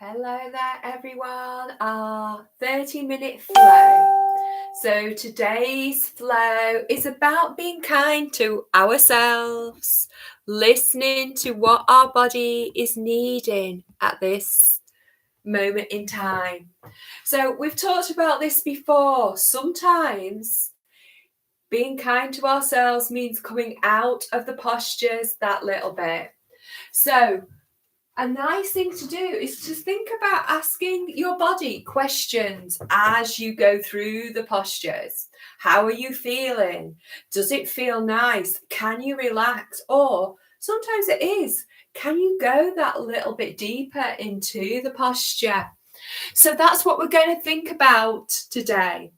Hello there everyone, our 30-minute flow. So today's flow is about being kind to ourselves, listening to what our body is needing at this moment in time. So we've talked about this before. Sometimes being kind to ourselves means coming out of the postures that little bit. So a nice thing to do is to think about asking your body questions as you go through the postures. How are you feeling? Does it feel nice? Can you relax? Or sometimes it is. Can you go that little bit deeper into the posture? So that's what we're going to think about today.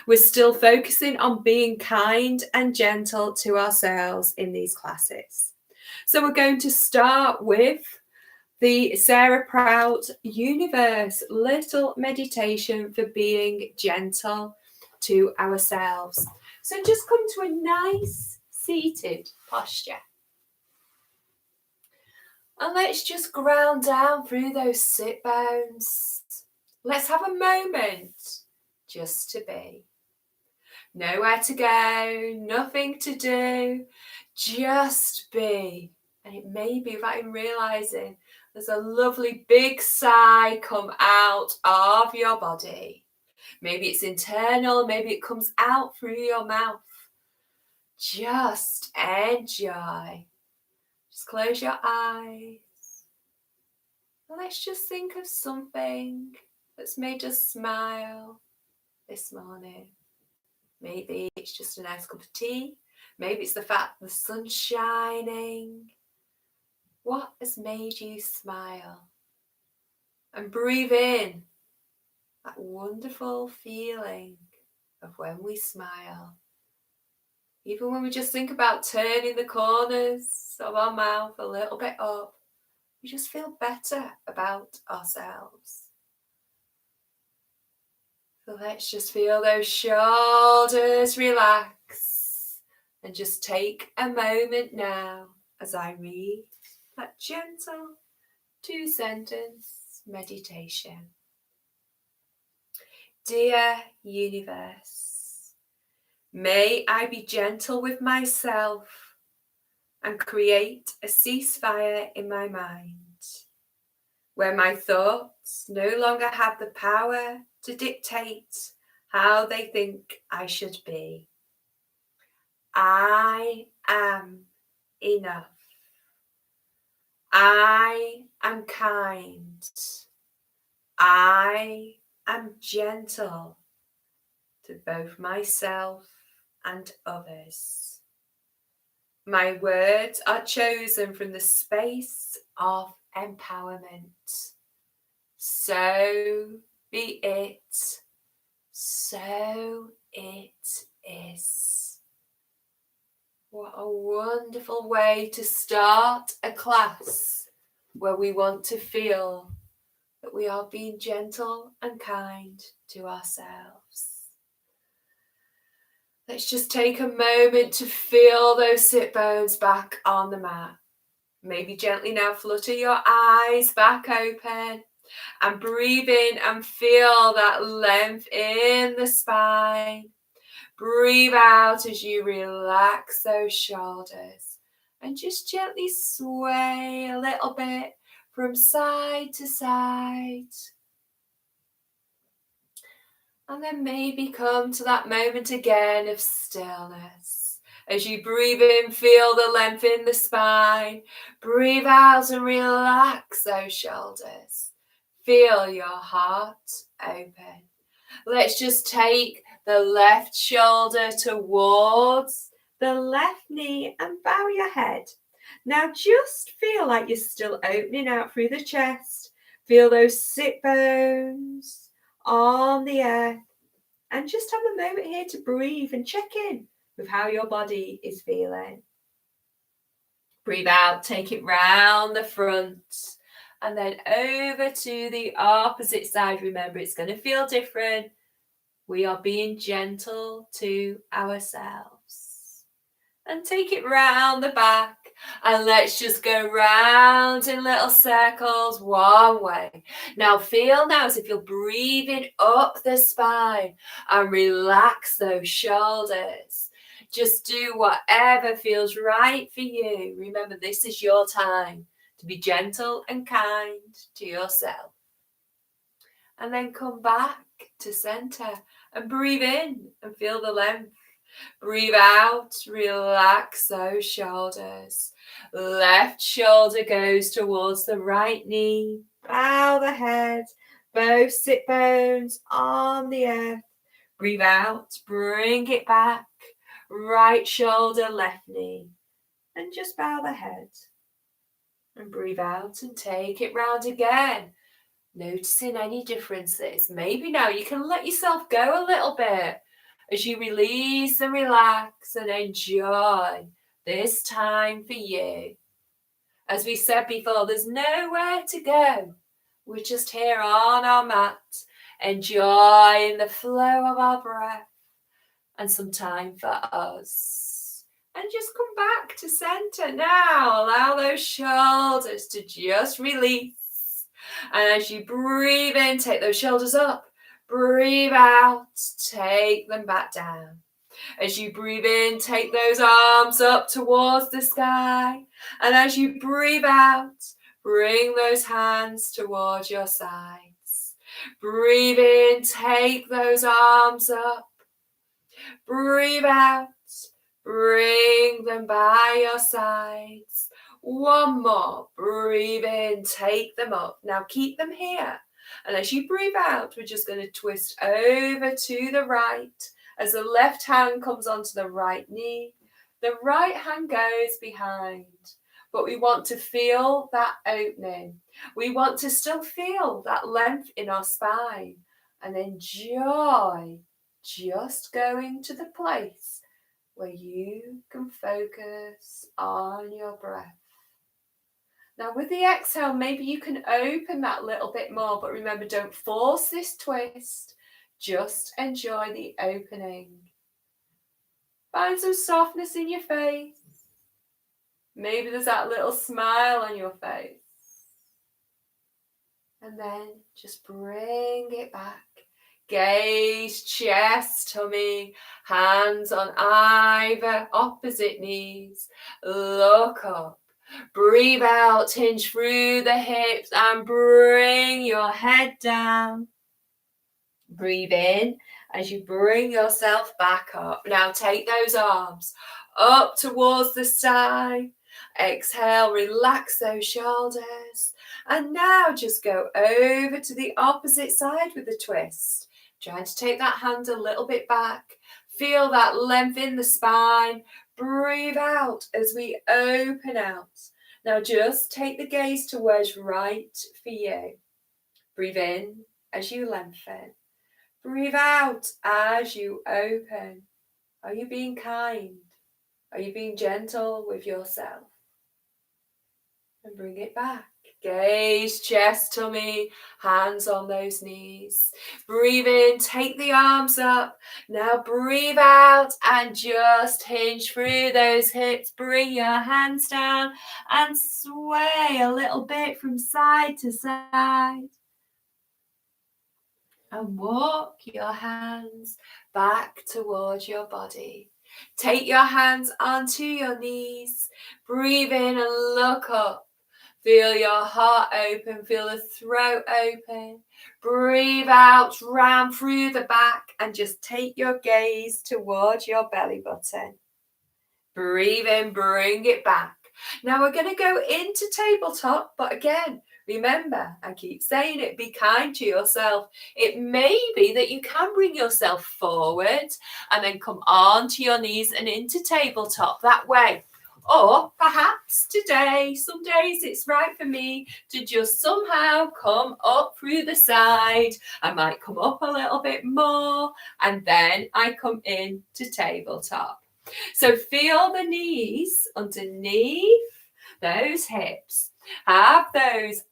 We're still focusing on being kind and gentle to ourselves in these classes. So we're going to start with the Sarah Prout Universe little meditation for being gentle to ourselves. So just come to a nice seated posture. And let's just ground down through those sit bones. Let's have a moment just to be. Nowhere to go, nothing to do, just be. And it may be without even realising there's a lovely big sigh come out of your body. Maybe it's internal, maybe it comes out through your mouth. Just enjoy. Just close your eyes. And let's just think of something that's made us smile this morning. Maybe it's just a nice cup of tea. Maybe it's the fact the sun's shining. What has made you smile? And breathe in that wonderful feeling of when we smile. Even when we just think about turning the corners of our mouth a little bit up, we just feel better about ourselves. So let's just feel those shoulders relax and just take a moment now as I read that gentle 2-sentence meditation. Dear universe, may I be gentle with myself and create a ceasefire in my mind, where my thoughts no longer have the power to dictate how they think I should be. I am enough. I am kind. I am gentle to both myself and others. My words are chosen from the space of empowerment. So be it. So it is. What a wonderful way to start a class where we want to feel that we are being gentle and kind to ourselves. Let's just take a moment to feel those sit bones back on the mat. Maybe gently now flutter your eyes back open and breathe in and feel that length in the spine. Breathe out as you relax those shoulders and just gently sway a little bit from side to side. And then maybe come to that moment again of stillness. As you breathe in, feel the length in the spine. Breathe out and relax those shoulders. Feel your heart open. Let's just take the left shoulder towards the left knee and bow your head. Now just feel like you're still opening out through the chest. Feel those sit bones on the earth. And just have a moment here to breathe and check in with how your body is feeling. Breathe out, take it round the front. And then over to the opposite side. Remember, it's going to feel different. We are being gentle to ourselves. and take it round the back. And let's just go round in little circles one way. Now feel now as if you're breathing up the spine and relax those shoulders. Just do whatever feels right for you. Remember, this is your time to be gentle and kind to yourself. And then come back to center and breathe in and feel the length. Breathe out, relax those shoulders. Left shoulder goes towards the right knee. Bow the head, both sit bones on the earth. Breathe out, bring it back. Right shoulder, left knee. And just bow the head. And breathe out and take it round again. Noticing any differences. Maybe now you can let yourself go a little bit as you release and relax and enjoy this time for you. As we said before, there's nowhere to go. We're just here on our mat, enjoying the flow of our breath and some time for us. And just come back to center now. Allow those shoulders to just release. And as you breathe in, take those shoulders up. Breathe out, take them back down. As you breathe in, take those arms up towards the sky. And as you breathe out, bring those hands towards your sides. Breathe in, take those arms up. Breathe out, bring them by your sides. One more. Breathe in, take them up. Now keep them here. And as you breathe out, we're just going to twist over to the right. As the left hand comes onto the right knee, the right hand goes behind. But we want to feel that opening. We want to still feel that length in our spine and enjoy just going to the place where you can focus on your breath. Now with the exhale, maybe you can open that little bit more, but remember, don't force this twist. Just enjoy the opening. Find some softness in your face. Maybe there's that little smile on your face. And then just bring it back. Gaze, chest, tummy, hands on either opposite knees. Look up. Breathe out, hinge through the hips and bring your head down. Breathe in as you bring yourself back up. Now take those arms up towards the side. Exhale, relax those shoulders. And now just go over to the opposite side with the twist. Trying to take that hand a little bit back. Feel that length in the spine. Breathe out as we open out. Now just take the gaze to where's right for you. Breathe in as you lengthen. Breathe out as you open. Are you being kind? Are you being gentle with yourself? And bring it back. Gaze, chest, tummy, hands on those knees. Breathe in, take the arms up. Now breathe out and just hinge through those hips. Bring your hands down and sway a little bit from side to side. And walk your hands back towards your body. Take your hands onto your knees. Breathe in and look up. Feel your heart open, feel the throat open. Breathe out, round through the back and just take your gaze towards your belly button. Breathe in, bring it back. Now we're going to go into tabletop, but again, remember, I keep saying it, be kind to yourself. It may be that you can bring yourself forward and then come onto your knees and into tabletop that way. Or perhaps today, some days it's right for me to just somehow come up through the side. I might come up a little bit more and then I come into tabletop. So feel the knees underneath those hips. Have those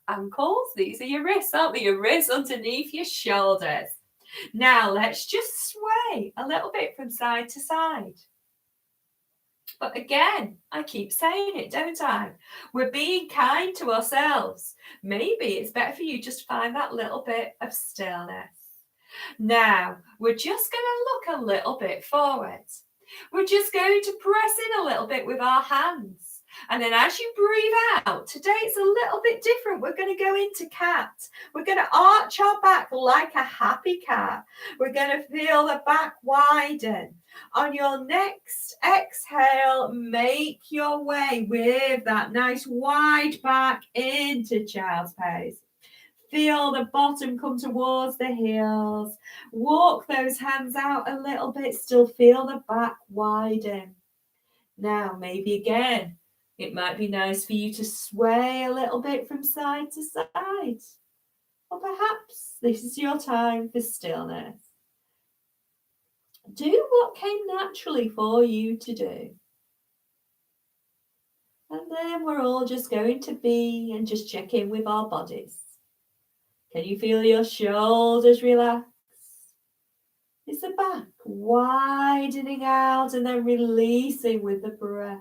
ankles. These are your wrists, aren't they? Your wrists underneath your shoulders. Now let's just sway a little bit from side to side. But again, I keep saying it, don't I? We're being kind to ourselves. Maybe it's better for you just to find that little bit of stillness. Now, we're just going to look a little bit forward. We're just going to press in a little bit with our hands. And then as you breathe out, today it's a little bit different. We're going to go into cat. We're going to arch our back like a happy cat. We're going to feel the back widen. On your next exhale, make your way with that nice wide back into child's pose. Feel the bottom come towards the heels. Walk those hands out a little bit. Still feel the back widen. Now, maybe again, it might be nice for you to sway a little bit from side to side. Or perhaps this is your time for stillness. Do what came naturally for you to do. And then we're all just going to be and just check in with our bodies. Can you feel your shoulders relax? Is the back widening out and then releasing with the breath?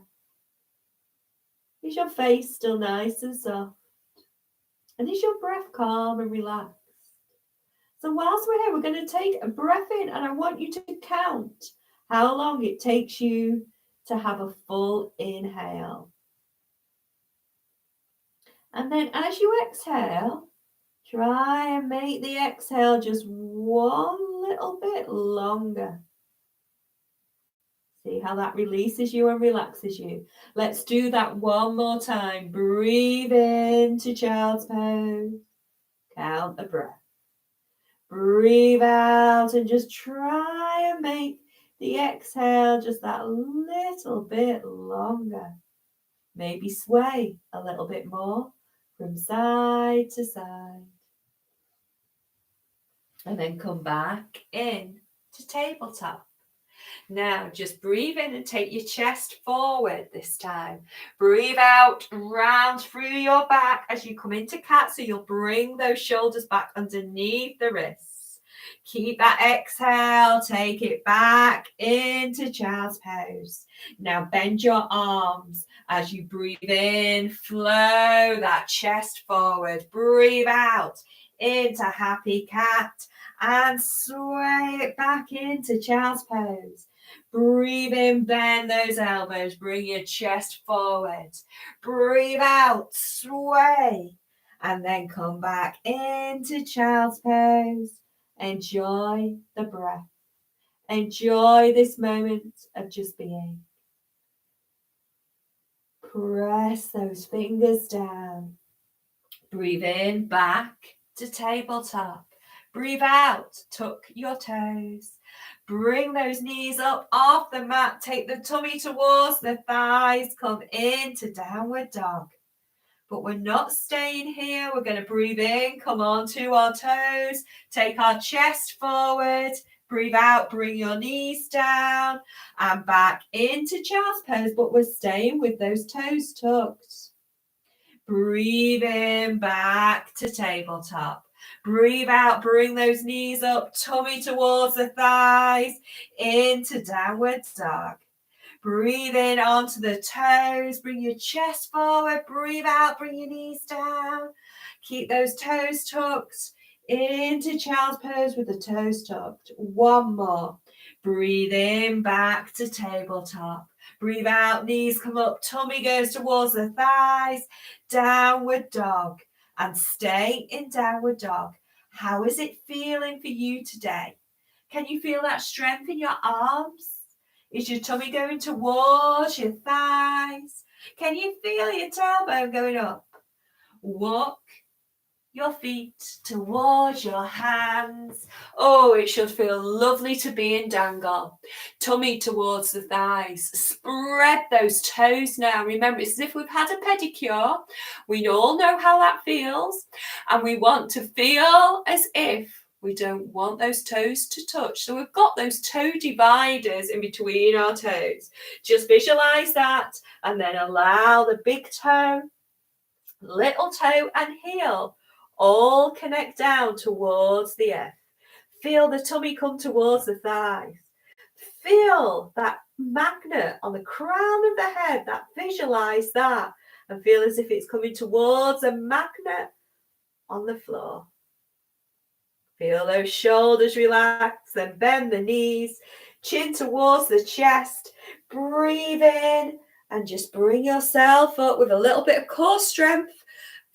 Is your face still nice and soft? And is your breath calm and relaxed? So whilst we're here, we're going to take a breath in, and I want you to count how long it takes you to have a full inhale. And then as you exhale, try and make the exhale just one little bit longer. See how that releases you and relaxes you. Let's do that one more time. Breathe into child's pose. Count the breath. Breathe out and just try and make the exhale just that little bit longer. Maybe sway a little bit more from side to side. And then come back in to tabletop. Now just breathe in and take your chest forward this time. Breathe out, round through your back as you come into cat, so you'll bring those shoulders back underneath the wrists. Keep that exhale, take it back into child's pose. Now bend your arms as you breathe in, flow that chest forward. Breathe out into happy cat and sway it back into child's pose. Breathe in, bend those elbows, bring your chest forward. Breathe out, sway, and then come back into child's pose. Enjoy the breath. Enjoy this moment of just being. Press those fingers down. Breathe in, back to tabletop. Breathe out, tuck your toes. Bring those knees up off the mat. Take the tummy towards the thighs. Come into downward dog. But we're not staying here. We're going to breathe in. Come on to our toes. Take our chest forward. Breathe out. Bring your knees down. And back into child's pose. But we're staying with those toes tucked. Breathe in. Back to tabletop. Breathe out, bring those knees up, tummy towards the thighs, into downward dog. Breathe in onto the toes, bring your chest forward, breathe out, bring your knees down. Keep those toes tucked, into child's pose with the toes tucked. One more. Breathe in, back to tabletop. Breathe out, knees come up, tummy goes towards the thighs, downward dog. And stay in downward dog. How is it feeling for you today? Can you feel that strength in your arms? Is your tummy going towards your thighs? Can you feel your tailbone going up? Walk your feet towards your hands. Oh, it should feel lovely to be in dangle. Tummy towards the thighs. Spread those toes now. Remember, it's as if we've had a pedicure. We all know how that feels. And we want to feel as if we don't want those toes to touch. So we've got those toe dividers in between our toes. Just visualize that and then allow the big toe, little toe and heel all connect down towards the F. Feel the tummy come towards the thighs. feel that magnet on the crown of the head, visualize that, and feel as if it's coming towards a magnet on the floor. Feel those shoulders relax, then bend the knees, chin towards the chest. Breathe in and just bring yourself up with a little bit of core strength,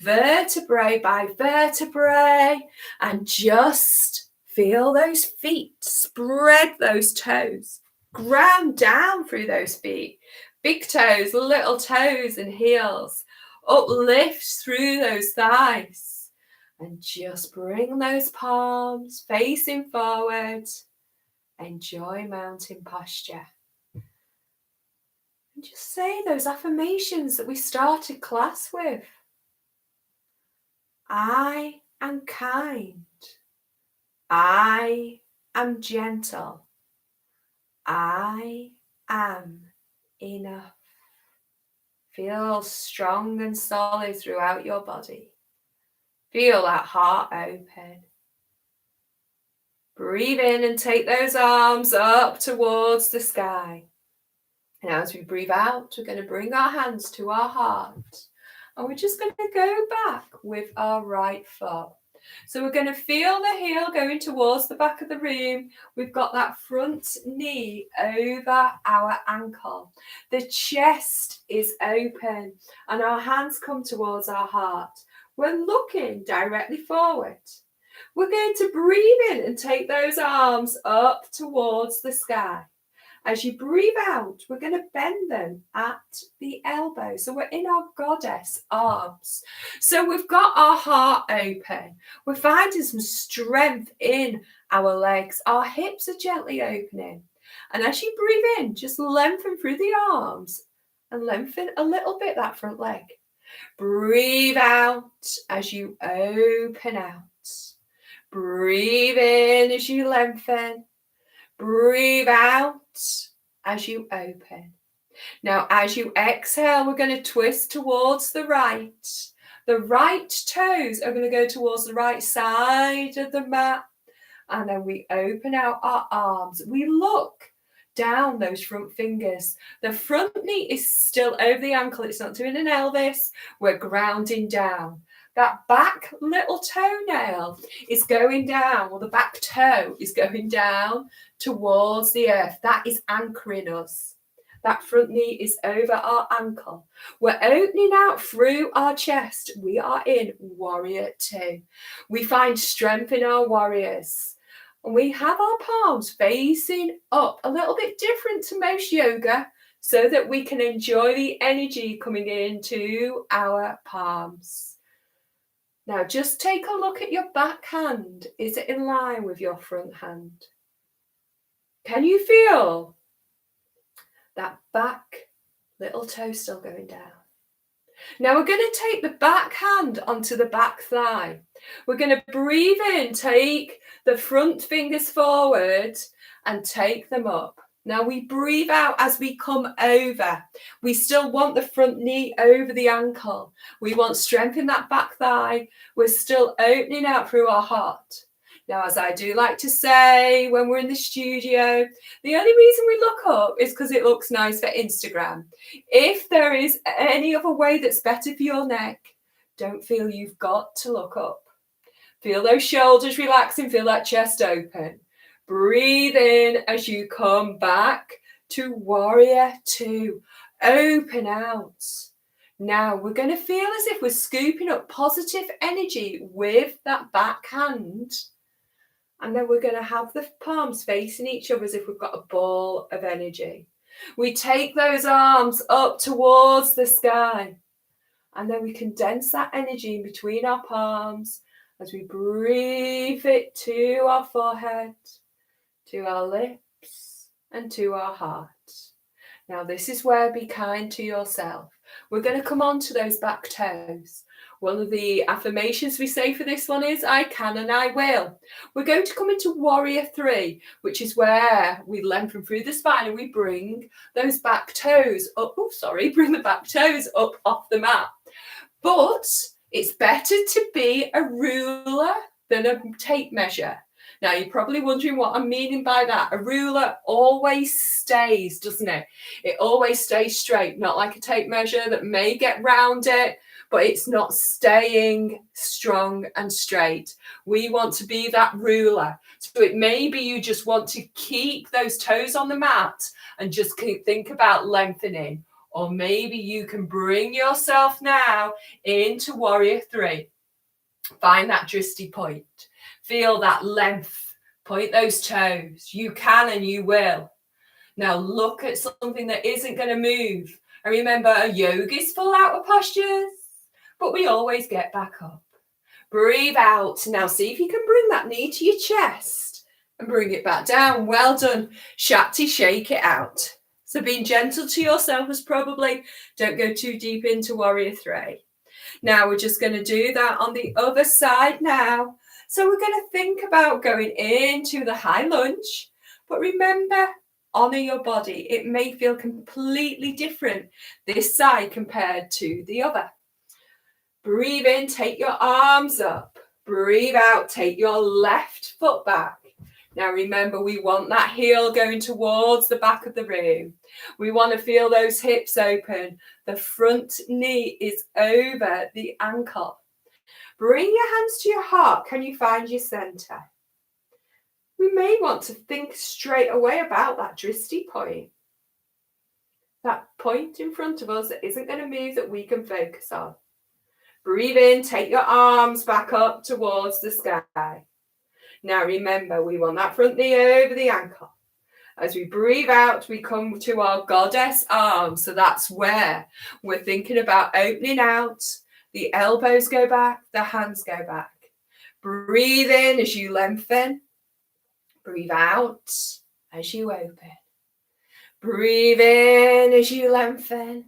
vertebrae by vertebrae, and just feel those feet, spread those toes, ground down through those feet, big toes, little toes and heels, uplift through those thighs, and just bring those palms facing forward. Enjoy mountain posture. And just say those affirmations that we started class with. I am kind. I am gentle. I am enough. Feel strong and solid throughout your body. Feel that heart open. Breathe in and take those arms up towards the sky. Now as we breathe out, we're going to bring our hands to our heart. And we're just going to go back with our right foot. So we're going to feel the heel going towards the back of the room. We've got that front knee over our ankle. The chest is open and our hands come towards our heart. We're looking directly forward. We're going to breathe in and take those arms up towards the sky. As you breathe out, we're going to bend them at the elbow. So we're in our goddess arms. So we've got our heart open. We're finding some strength in our legs. Our hips are gently opening. And as you breathe in, just lengthen through the arms and lengthen a little bit that front leg. Breathe out as you open out. Breathe in as you lengthen. Breathe out as you open. Now, as you exhale, we're going to twist towards the right. The right toes are going to go towards the right side of the mat. And then we open out our arms. We look down those front fingers. The front knee is still over the ankle. It's not doing an Elvis. We're grounding down. That back little toenail is going down, or the back toe is going down towards the earth. That is anchoring us. That front knee is over our ankle. We're opening out through our chest. We are in warrior 2. We find strength in our warriors. And we have our palms facing up, a little bit different to most yoga, so that we can enjoy the energy coming into our palms. Now, just take a look at your back hand. Is it in line with your front hand? Can you feel that back little toe still going down? Now, we're going to take the back hand onto the back thigh. We're going to breathe in, take the front fingers forward and take them up. Now we breathe out as we come over. We still want the front knee over the ankle. We want strength in that back thigh. We're still opening out through our heart. Now, as I do like to say when we're in the studio, the only reason we look up is because it looks nice for Instagram. If there is any other way that's better for your neck, don't feel you've got to look up. Feel those shoulders relaxing, feel that chest open. Breathe in as you come back to warrior 2. Open out. Now we're going to feel as if we're scooping up positive energy with that back hand. And then we're going to have the palms facing each other as if we've got a ball of energy. We take those arms up towards the sky. And then we condense that energy in between our palms as we breathe it to our forehead, to our lips, and to our heart. Now, this is where be kind to yourself. We're going to come on to those back toes. One of the affirmations we say for this one is, I can and I will. We're going to come into warrior 3, which is where we lengthen through the spine and we bring those back toes up. Bring the back toes up off the mat. But it's better to be a ruler than a tape measure. Now, you're probably wondering what I'm meaning by that. A ruler always stays, doesn't it? It always stays straight, not like a tape measure that may get round it, but it's not staying strong and straight. We want to be that ruler. So it may be you just want to keep those toes on the mat and just think about lengthening. Or maybe you can bring yourself now into Warrior 3. Find that drishti point. Feel that length. Point those toes. You can and you will. Now look at something that isn't going to move. And remember, yogi's full out of postures, but we always get back up. Breathe out. Now see if you can bring that knee to your chest and bring it back down. Well done. Shakti, shake it out. So being gentle to yourself is probably, don't go too deep into Warrior 3. Now we're just going to do that on the other side now. So we're going to think about going into the high lunge. But remember, honor your body. It may feel completely different this side compared to the other. Breathe in, take your arms up. Breathe out, take your left foot back. Now remember, we want that heel going towards the back of the room. We want to feel those hips open. The front knee is over the ankle. Bring your hands to your heart. Can you find your center? We may want to think straight away about that drishti point. That point in front of us that isn't going to move, that we can focus on. Breathe in, take your arms back up towards the sky. Now remember, we want that front knee over the ankle. As we breathe out, we come to our goddess arms. So that's where we're thinking about opening out. The elbows go back, the hands go back. Breathe in as you lengthen. Breathe out as you open. Breathe in as you lengthen.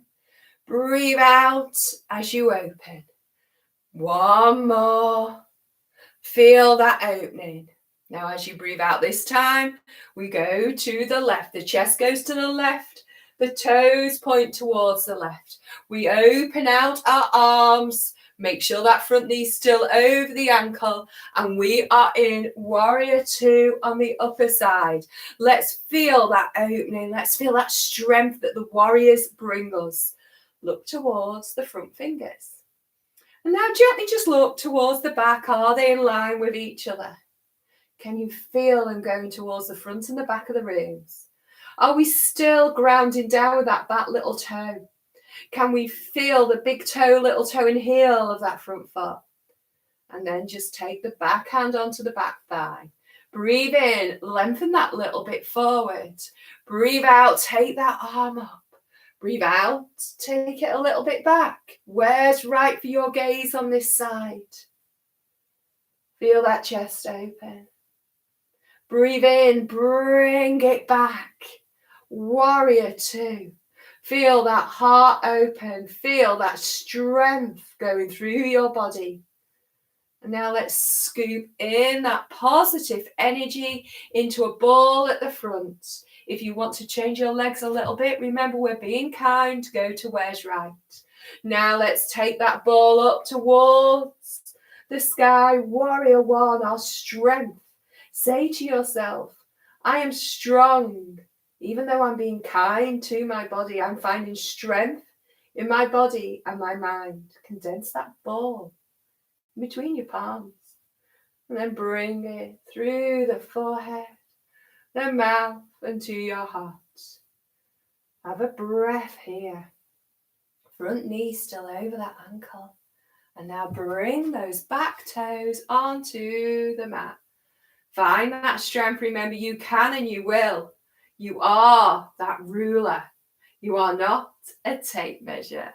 Breathe out as you open. One more. Feel that opening. Now, as you breathe out this time, we go to the left. The chest goes to the left. The toes point towards the left. We open out our arms. Make sure that front knee's still over the ankle. And we are in Warrior 2 on the upper side. Let's feel that opening. Let's feel that strength that the warriors bring us. Look towards the front fingers. And now gently just look towards the back. Are they in line with each other? Can you feel them going towards the front and the back of the ribs? Are we still grounding down with that back little toe? Can we feel the big toe, little toe and heel of that front foot? And then just take the back hand onto the back thigh. Breathe in, lengthen that little bit forward. Breathe out, take that arm up. Breathe out, take it a little bit back. Where's right for your gaze on this side? Feel that chest open. Breathe in, bring it back. Warrior 2. Feel that heart open. Feel that strength going through your body. And now let's scoop in that positive energy into a ball at the front. If you want to change your legs a little bit, remember we're being kind. Go to where's right. Now let's take that ball up towards the sky. Warrior 1, our strength. Say to yourself, I am strong. Even though I'm being kind to my body, I'm finding strength in my body and my mind. Condense that ball between your palms. And then bring it through the forehead, the mouth, and to your heart. Have a breath here. Front knee still over that ankle. And now bring those back toes onto the mat. Find that strength. Remember, you can and you will. You are that ruler. You are not a tape measure.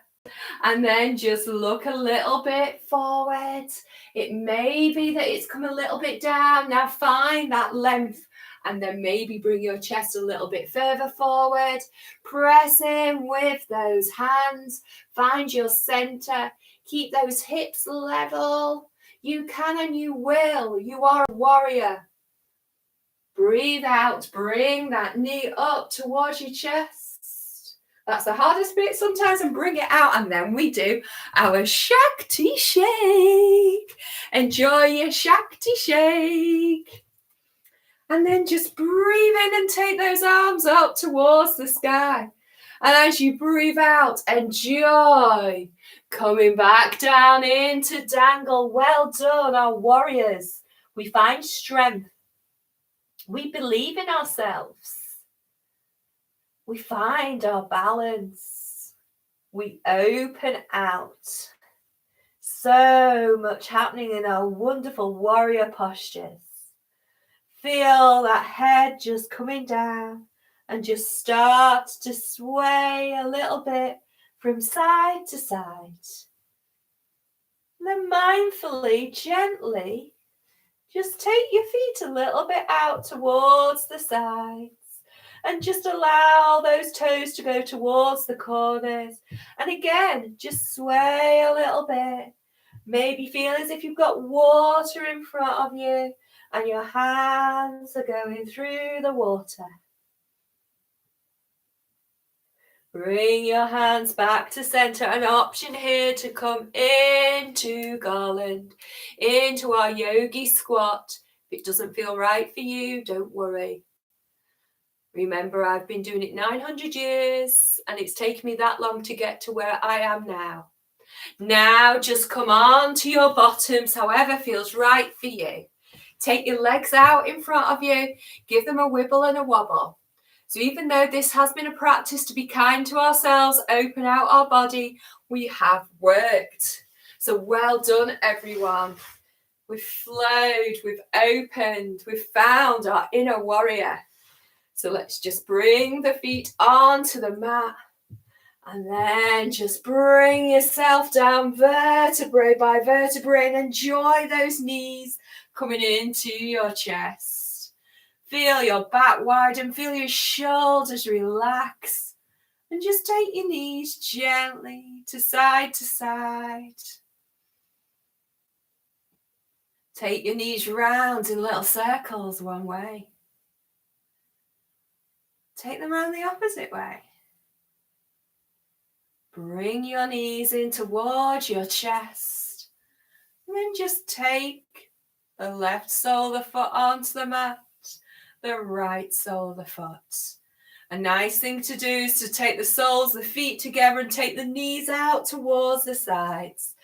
And then just look a little bit forward. It may be that it's come a little bit down. Now find that length. And then maybe bring your chest a little bit further forward. Press in with those hands. Find your center. Keep those hips level. You can and you will. You are a warrior. Breathe out. Bring that knee up towards your chest. That's the hardest bit sometimes, and bring it out. And then we do our Shakti shake. Enjoy your Shakti shake. And then just breathe in and take those arms up towards the sky. And as you breathe out, enjoy coming back down into dangle. Well done, our warriors. We find strength. We believe in ourselves. We find our balance. We open out. So much happening in our wonderful warrior postures. Feel that head just coming down and just start to sway a little bit from side to side. And then mindfully, gently, just take your feet a little bit out towards the sides and just allow those toes to go towards the corners. And again, just sway a little bit. Maybe feel as if you've got water in front of you and your hands are going through the water. Bring your hands back to center. An option here to come into garland, into our Yogi Squat. If it doesn't feel right for you, don't worry. Remember, I've been doing it 900 years and it's taken me that long to get to where I am now. Now just come on to your bottoms, however feels right for you. Take your legs out in front of you. Give them a wibble and a wobble. So even though this has been a practice to be kind to ourselves, open out our body, we have worked. So well done, everyone. We've flowed, we've opened, we've found our inner warrior. So let's just bring the feet onto the mat. And then just bring yourself down vertebrae by vertebrae and enjoy those knees coming into your chest. Feel your back widen, feel your shoulders relax. And just take your knees gently to side to side. Take your knees round in little circles one way. Take them round the opposite way. Bring your knees in towards your chest. And then just take the left sole of the foot onto the mat, the right sole of the foot. A nice thing to do is to take the soles of the feet together and take the knees out towards the sides.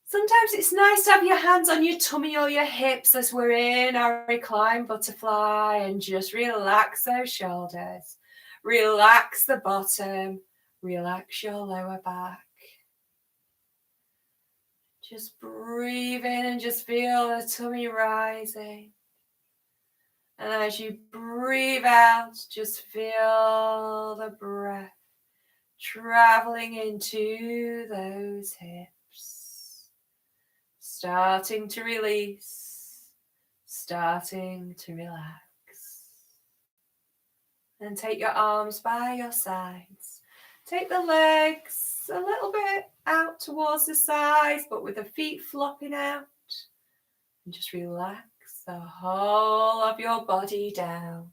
Sometimes it's nice to have your hands on your tummy or your hips as we're in our reclined butterfly and just relax those shoulders. Relax the bottom. Relax your lower back. Just breathe in and just feel the tummy rising. And as you breathe out, just feel the breath traveling into those hips. Starting to release, starting to relax. And take your arms by your sides. Take the legs a little bit out towards the sides, but with the feet flopping out. And just relax the whole of your body down.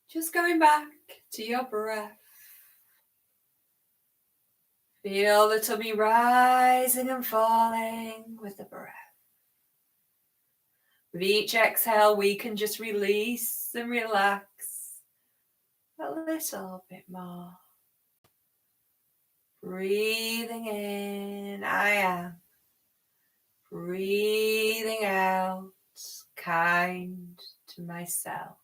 Just going back to your breath. Feel the tummy rising and falling with the breath. With each exhale, we can just release and relax a little bit more. Breathing in, I am. Breathing out, kind to myself.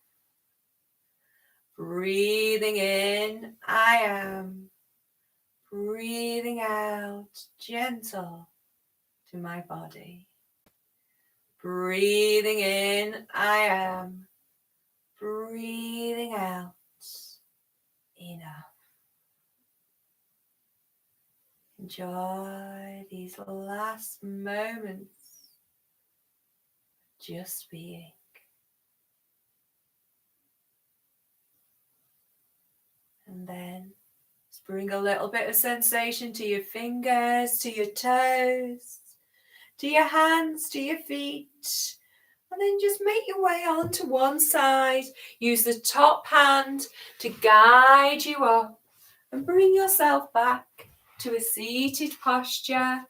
Breathing in, I am. Breathing out, gentle to my body. Breathing in, I am. Breathing out, enough. Enjoy these last moments just being. And then just bring a little bit of sensation to your fingers, to your toes, to your hands, to your feet. And then just make your way onto one side. Use the top hand to guide you up and bring yourself back to a seated posture,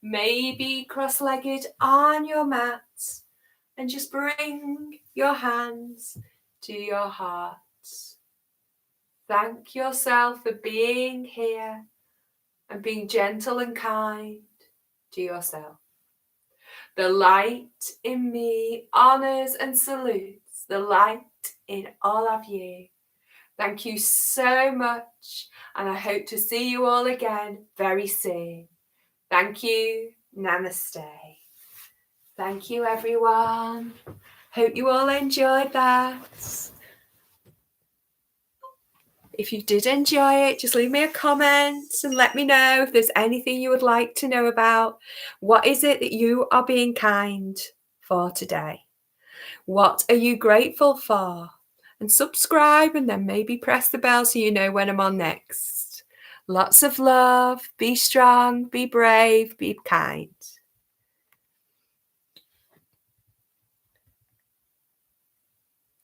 maybe cross-legged on your mat. and just bring your hands to your heart. Thank yourself for being here and being gentle and kind to yourself. The light in me honors and salutes the light in all of you. Thank you so much, and I hope to see you all again very soon. Thank you. Namaste. Thank you, everyone. Hope you all enjoyed that. If you did enjoy it, just leave me a comment and let me know if there's anything you would like to know about. What is it that you are being kind for today? What are you grateful for? And subscribe, and then maybe press the bell so you know when I'm on next. Lots of love. Be strong, be brave, be kind.